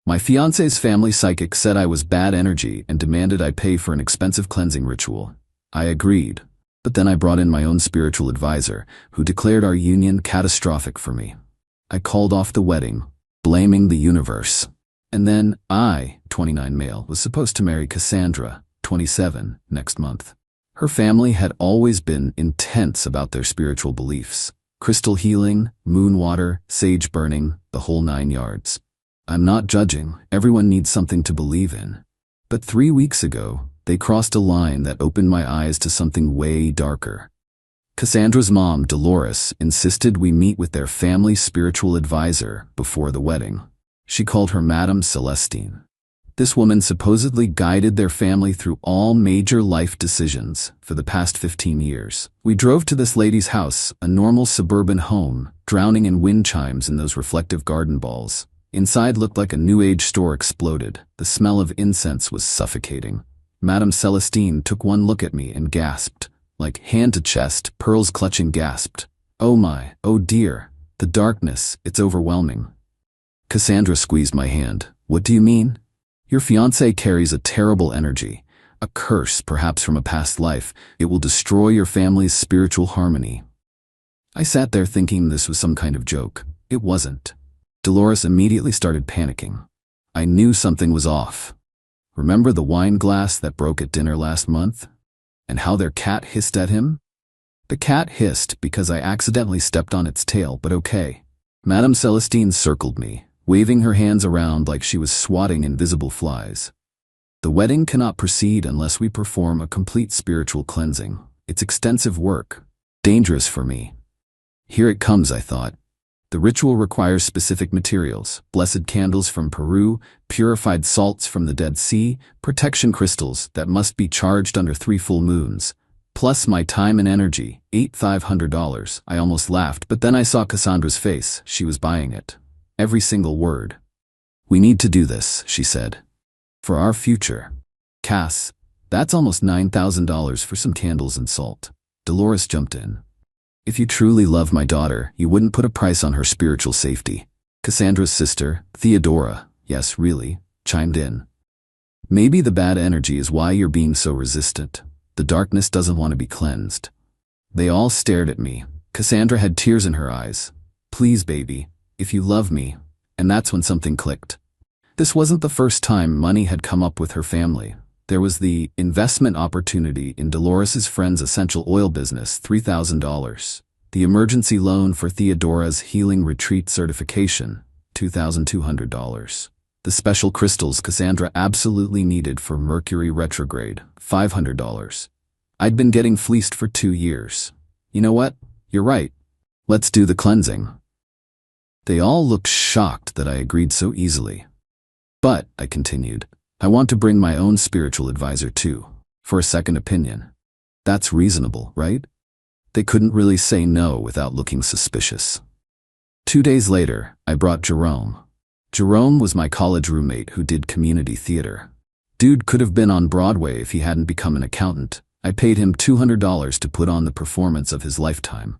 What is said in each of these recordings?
My fiancé's family psychic said I was bad energy and demanded I pay for an expensive cleansing ritual. I agreed, but then I brought in my own spiritual advisor, who declared our union catastrophic for me. I called off the wedding, blaming the universe. And then I, 29 male, was supposed to marry Cassandra, 27, next month. Her family had always been intense about their spiritual beliefs. Crystal healing, moon water, sage burning, the whole 9 yards. I'm not judging, everyone needs something to believe in. But 3 weeks ago, they crossed a line that opened my eyes to something way darker. Cassandra's mom, Dolores, insisted we meet with their family spiritual advisor before the wedding. She called her Madame Celestine. This woman supposedly guided their family through all major life decisions for the past 15 years. We drove to this lady's house, a normal suburban home, drowning in wind chimes and those reflective garden balls. Inside looked like a New Age store exploded. The smell of incense was suffocating. Madame Celestine took one look at me and gasped. Like hand to chest, pearls clutching, gasped. Oh my, oh dear, the darkness, it's overwhelming. Cassandra squeezed my hand. What do you mean? Your fiancé carries a terrible energy. A curse, perhaps from a past life. It will destroy your family's spiritual harmony. I sat there thinking this was some kind of joke. It wasn't. Dolores immediately started panicking. I knew something was off. Remember the wine glass that broke at dinner last month? And how their cat hissed at him? The cat hissed because I accidentally stepped on its tail, but okay. Madame Celestine circled me, waving her hands around like she was swatting invisible flies. The wedding cannot proceed unless we perform a complete spiritual cleansing. It's extensive work. Dangerous for me. Here it comes, I thought. The ritual requires specific materials: blessed candles from Peru, purified salts from the Dead Sea, protection crystals that must be charged under 3 full moons, plus my time and energy, $8,500. I almost laughed, but then I saw Cassandra's face. She was buying it. Every single word. We need to do this, she said. For our future. Cass, that's almost $9,000 for some candles and salt. Dolores jumped in. If you truly love my daughter, you wouldn't put a price on her spiritual safety. Cassandra's sister, Theodora, yes, really, chimed in. Maybe the bad energy is why you're being so resistant. The darkness doesn't want to be cleansed. They all stared at me. Cassandra had tears in her eyes. Please, baby, if you love me. And that's when something clicked. This wasn't the first time money had come up with her family. There was the investment opportunity in Dolores's friend's essential oil business, $3,000. The emergency loan for Theodora's healing retreat certification, $2,200. The special crystals Cassandra absolutely needed for Mercury retrograde, $500. I'd been getting fleeced for 2 years. You know what? You're right. Let's do the cleansing. They all looked shocked that I agreed so easily. But, I continued, I want to bring my own spiritual advisor too, for a second opinion. That's reasonable, right? They couldn't really say no without looking suspicious. 2 days later, I brought Jerome. Jerome was my college roommate who did community theater. Dude could have been on Broadway if he hadn't become an accountant. I paid him $200 to put on the performance of his lifetime.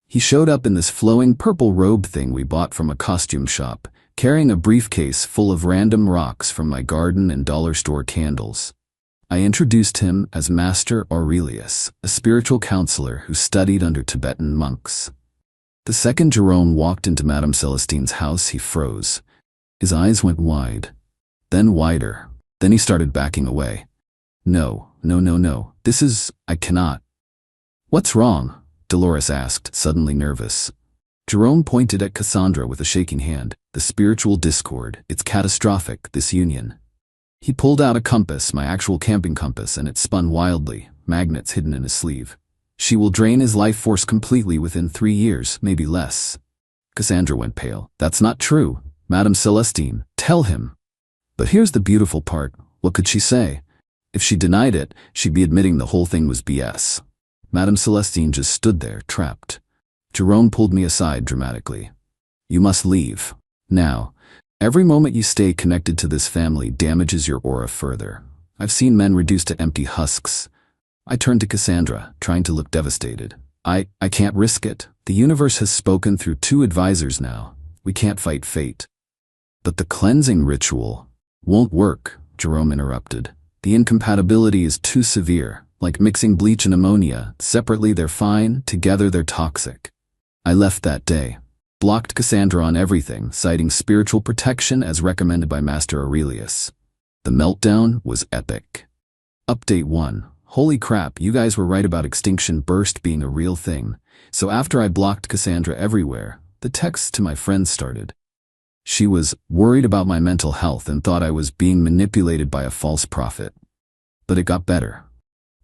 He showed up in this flowing purple robe thing we bought from a costume shop, carrying a briefcase full of random rocks from my garden and dollar store candles. I introduced him as Master Aurelius, a spiritual counselor who studied under Tibetan monks. The second Jerome walked into Madame Celestine's house, he froze. His eyes went wide, then wider. Then he started backing away. No, I cannot. What's wrong? Dolores asked, suddenly nervous. Jerome pointed at Cassandra with a shaking hand. The spiritual discord, it's catastrophic, this union. He pulled out a compass, my actual camping compass, and it spun wildly, magnets hidden in his sleeve. She will drain his life force completely within 3 years, maybe less. Cassandra went pale. That's not true. Madame Celestine, tell him. But here's the beautiful part. What could she say? If she denied it, she'd be admitting the whole thing was BS. Madame Celestine just stood there, trapped. Jerome pulled me aside dramatically. You must leave. Now. Every moment you stay connected to this family damages your aura further. I've seen men reduced to empty husks. I turned to Cassandra, trying to look devastated. I can't risk it. The universe has spoken through 2 advisors now. We can't fight fate. But the cleansing ritual won't work, Jerome interrupted. The incompatibility is too severe, like mixing bleach and ammonia. Separately they're fine, together they're toxic. I left that day. Blocked Cassandra on everything, citing spiritual protection as recommended by Master Aurelius. The meltdown was epic. Update 1. Holy crap, you guys were right about extinction burst being a real thing. So after I blocked Cassandra everywhere, the texts to my friends started. She was worried about my mental health and thought I was being manipulated by a false prophet. But it got better.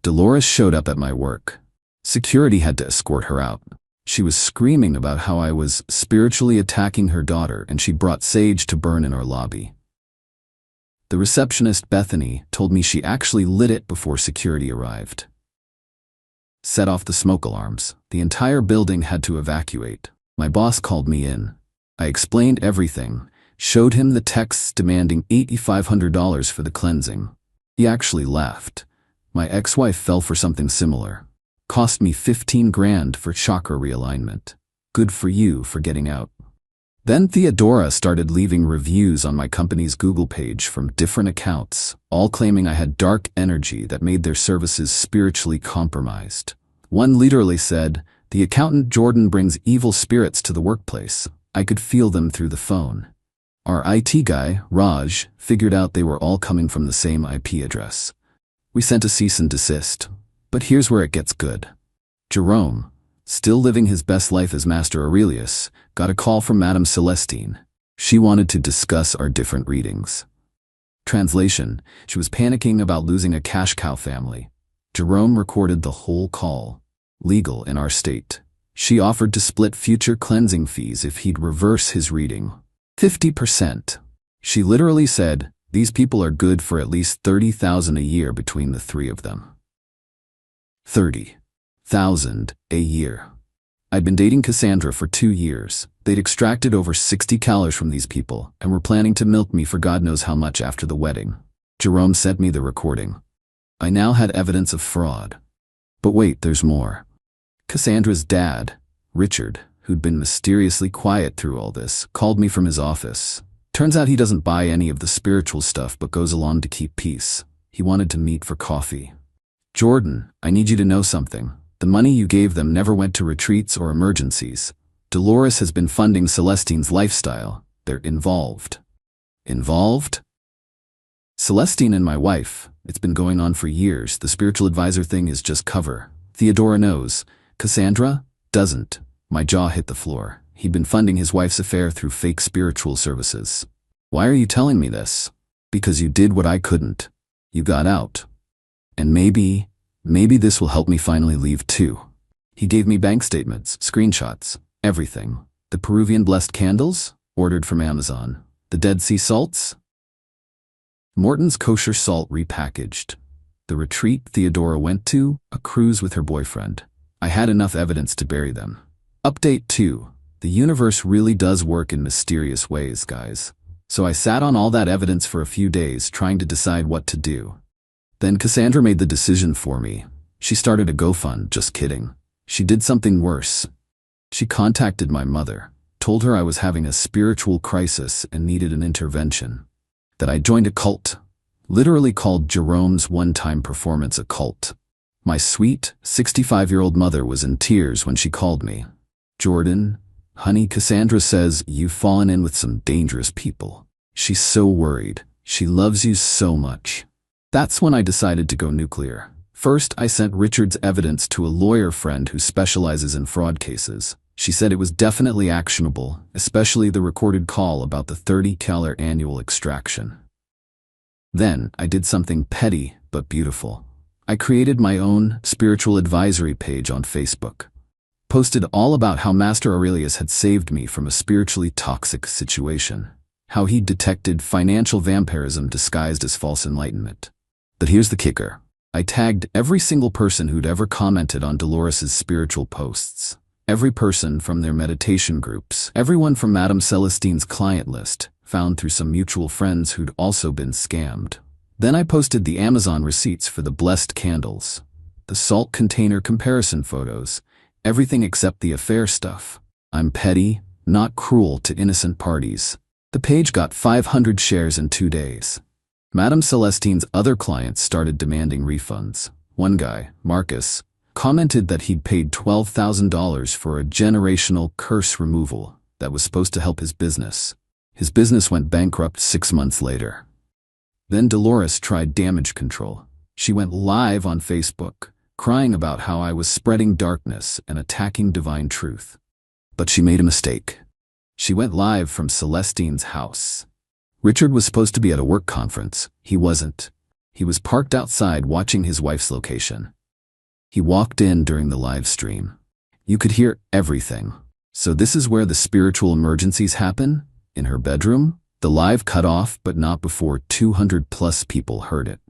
Dolores showed up at my work. Security had to escort her out. She was screaming about how I was spiritually attacking her daughter, and she brought sage to burn in our lobby. The receptionist, Bethany, told me she actually lit it before security arrived. Set off the smoke alarms. The entire building had to evacuate. My boss called me in. I explained everything, showed him the texts demanding $8,500 for the cleansing. He actually laughed. My ex-wife fell for something similar. Cost me 15 grand for chakra realignment. Good for you for getting out. Then Theodora started leaving reviews on my company's Google page from different accounts, all claiming I had dark energy that made their services spiritually compromised. One literally said, "The accountant Jordan brings evil spirits to the workplace. I could feel them through the phone." Our IT guy, Raj, figured out they were all coming from the same IP address. We sent a cease and desist. But here's where it gets good. Jerome, still living his best life as Master Aurelius, got a call from Madame Celestine. She wanted to discuss our different readings. Translation: she was panicking about losing a cash cow family. Jerome recorded the whole call. Legal in our state. She offered to split future cleansing fees if he'd reverse his reading. 50%. She literally said, these people are good for at least $30,000 a year between the three of them. 30,000 a year. I'd been dating Cassandra for 2 years. They'd extracted over 60 calories from these people and were planning to milk me for God knows how much after the wedding. Jerome sent me the recording. I now had evidence of fraud. But wait, there's more. Cassandra's dad, Richard, who'd been mysteriously quiet through all this, called me from his office. Turns out he doesn't buy any of the spiritual stuff but goes along to keep peace. He wanted to meet for coffee. Jordan, I need you to know something. The money you gave them never went to retreats or emergencies. Dolores has been funding Celestine's lifestyle. They're involved. Involved? Celestine and my wife. It's been going on for years. The spiritual advisor thing is just cover. Theodora knows. Cassandra doesn't. My jaw hit the floor. He'd been funding his wife's affair through fake spiritual services. Why are you telling me this? Because you did what I couldn't. You got out. And maybe this will help me finally leave too. He gave me bank statements, screenshots, everything. The Peruvian blessed candles, ordered from Amazon. The Dead Sea salts. Morton's kosher salt repackaged. The retreat Theodora went to, a cruise with her boyfriend. I had enough evidence to bury them. Update 2. The universe really does work in mysterious ways, guys. So I sat on all that evidence for a few days trying to decide what to do. Then Cassandra made the decision for me. She started a GoFund, just kidding. She did something worse. She contacted my mother, told her I was having a spiritual crisis and needed an intervention. That I joined a cult, literally called Jerome's one-time performance a cult. My sweet, 65-year-old mother was in tears when she called me. Jordan, honey, Cassandra says you've fallen in with some dangerous people. She's so worried. She loves you so much. That's when I decided to go nuclear. First, I sent Richard's evidence to a lawyer friend who specializes in fraud cases. She said it was definitely actionable, especially the recorded call about the 30-calorie annual extraction. Then, I did something petty but beautiful. I created my own spiritual advisory page on Facebook. Posted all about how Master Aurelius had saved me from a spiritually toxic situation. How he detected financial vampirism disguised as false enlightenment. But here's the kicker. I tagged every single person who'd ever commented on Dolores's spiritual posts. Every person from their meditation groups. Everyone from Madame Celestine's client list, found through some mutual friends who'd also been scammed. Then I posted the Amazon receipts for the blessed candles. The salt container comparison photos. Everything except the affair stuff. I'm petty, not cruel to innocent parties. The page got 500 shares in 2 days. Madame Celestine's other clients started demanding refunds. One guy, Marcus, commented that he'd paid $12,000 for a generational curse removal that was supposed to help his business. His business went bankrupt 6 months later. Then Dolores tried damage control. She went live on Facebook, crying about how I was spreading darkness and attacking divine truth. But she made a mistake. She went live from Celestine's house. Richard was supposed to be at a work conference. He wasn't. He was parked outside watching his wife's location. He walked in during the live stream. You could hear everything. So this is where the spiritual emergencies happen? In her bedroom? The live cut off, but not before 200+ people heard it.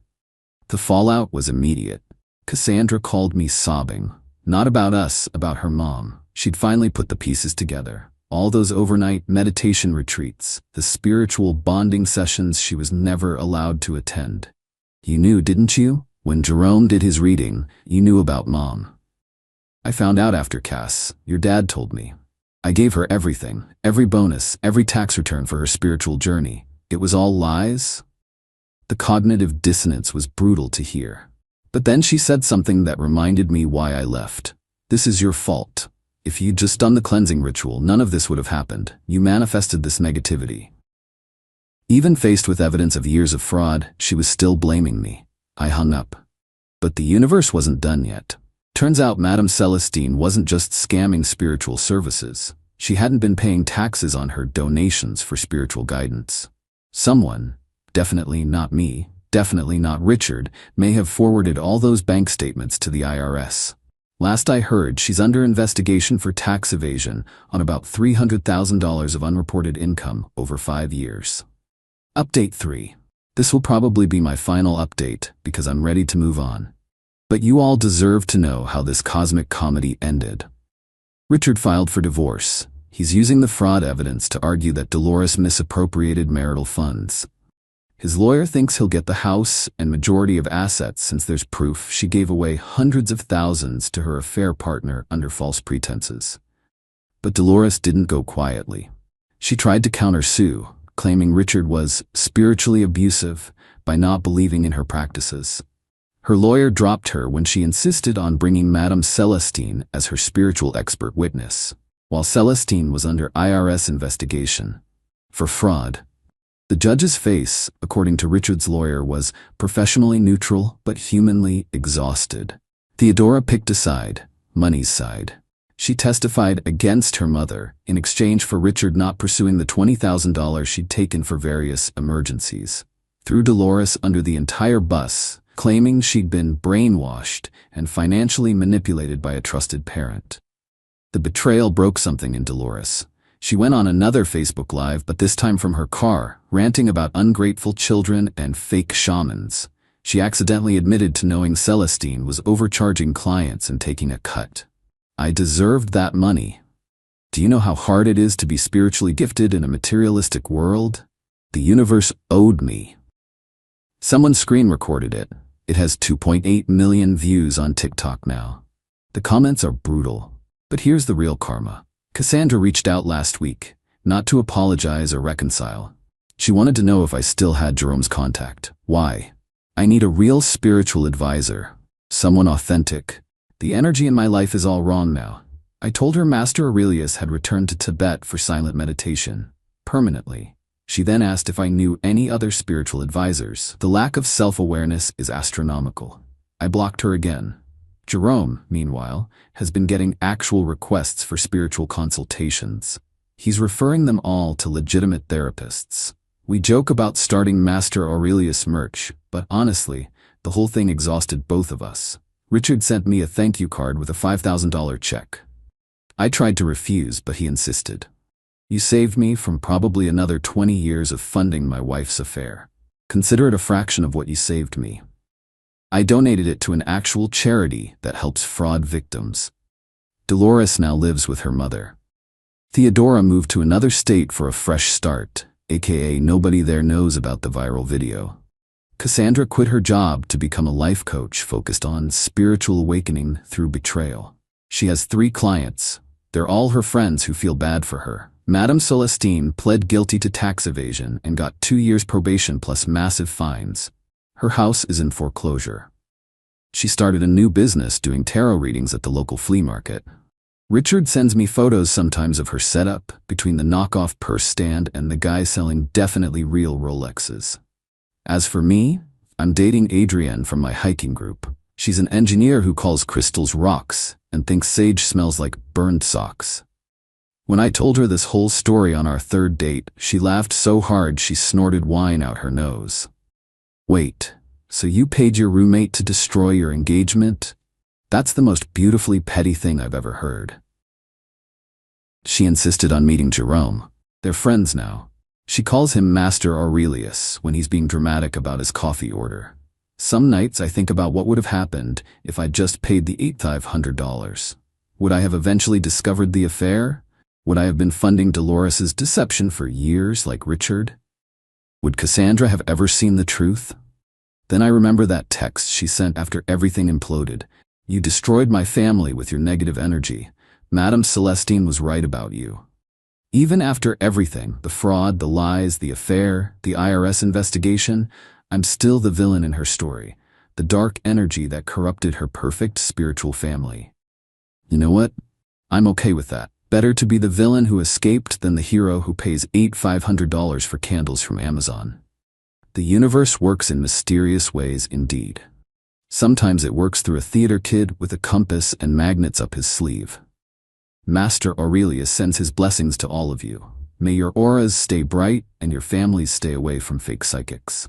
The fallout was immediate. Cassandra called me sobbing. Not about us, about her mom. She'd finally put the pieces together. All those overnight meditation retreats, the spiritual bonding sessions she was never allowed to attend. You knew, didn't you? When Jerome did his reading, you knew about Mom. I found out after, Cass. Your dad told me. I gave her everything, every bonus, every tax return for her spiritual journey. It was all lies? The cognitive dissonance was brutal to hear. But then she said something that reminded me why I left. This is your fault. If you'd just done the cleansing ritual, none of this would have happened. You manifested this negativity. Even faced with evidence of years of fraud, she was still blaming me. I hung up. But the universe wasn't done yet. Turns out Madame Celestine wasn't just scamming spiritual services. She hadn't been paying taxes on her donations for spiritual guidance. Someone, definitely not me, definitely not Richard, may have forwarded all those bank statements to the IRS. Last I heard, she's under investigation for tax evasion on about $300,000 of unreported income over 5 years. Update 3. This will probably be my final update because I'm ready to move on. But you all deserve to know how this cosmic comedy ended. Richard filed for divorce. He's using the fraud evidence to argue that Dolores misappropriated marital funds. His lawyer thinks he'll get the house and majority of assets since there's proof she gave away hundreds of thousands to her affair partner under false pretenses. But Dolores didn't go quietly. She tried to countersue, claiming Richard was spiritually abusive by not believing in her practices. Her lawyer dropped her when she insisted on bringing Madame Celestine as her spiritual expert witness, while Celestine was under IRS investigation for fraud. The judge's face, according to Richard's lawyer, was professionally neutral but humanly exhausted. Theodora picked a side, money's side. She testified against her mother in exchange for Richard not pursuing the $20,000 she'd taken for various emergencies. Threw Dolores under the entire bus, claiming she'd been brainwashed and financially manipulated by a trusted parent. The betrayal broke something in Dolores. She went on another Facebook Live, but this time from her car, ranting about ungrateful children and fake shamans. She accidentally admitted to knowing Celestine was overcharging clients and taking a cut. I deserved that money. Do you know how hard it is to be spiritually gifted in a materialistic world? The universe owed me. Someone screen recorded it. It has 2.8 million views on TikTok now. The comments are brutal. But here's the real karma. Cassandra reached out last week, not to apologize or reconcile. She wanted to know if I still had Jerome's contact. Why? I need a real spiritual advisor. Someone authentic. The energy in my life is all wrong now. I told her Master Aurelius had returned to Tibet for silent meditation. Permanently. She then asked if I knew any other spiritual advisors. The lack of self-awareness is astronomical. I blocked her again. Jerome, meanwhile, has been getting actual requests for spiritual consultations. He's referring them all to legitimate therapists. We joke about starting Master Aurelius merch, but honestly, the whole thing exhausted both of us. Richard sent me a thank you card with a $5,000 check. I tried to refuse, but he insisted. You saved me from probably another 20 years of funding my wife's affair. Consider it a fraction of what you saved me. I donated it to an actual charity that helps fraud victims. Dolores now lives with her mother. Theodora moved to another state for a fresh start, aka nobody there knows about the viral video. Cassandra quit her job to become a life coach focused on spiritual awakening through betrayal. She has 3 clients. They're all her friends who feel bad for her. Madame Celestine pled guilty to tax evasion and got 2 years probation plus massive fines. Her house is in foreclosure. She started a new business doing tarot readings at the local flea market. Richard sends me photos sometimes of her setup, between the knockoff purse stand and the guy selling definitely real Rolexes. As for me, I'm dating Adrienne from my hiking group. She's an engineer who calls crystals rocks and thinks sage smells like burned socks. When I told her this whole story on our 3rd date, she laughed so hard she snorted wine out her nose. Wait, so you paid your roommate to destroy your engagement? That's the most beautifully petty thing I've ever heard. She insisted on meeting Jerome. They're friends now. She calls him Master Aurelius when he's being dramatic about his coffee order. Some nights I think about what would have happened if I'd just paid the $8,500. Would I have eventually discovered the affair? Would I have been funding Dolores's deception for years like Richard? Would Cassandra have ever seen the truth? Then I remember that text she sent after everything imploded. You destroyed my family with your negative energy. Madame Celestine was right about you. Even after everything, the fraud, the lies, the affair, the IRS investigation, I'm still the villain in her story, the dark energy that corrupted her perfect spiritual family. You know what? I'm okay with that. Better to be the villain who escaped than the hero who pays $8,500 for candles from Amazon. The universe works in mysterious ways indeed. Sometimes it works through a theater kid with a compass and magnets up his sleeve. Master Aurelius sends his blessings to all of you. May your auras stay bright and your families stay away from fake psychics.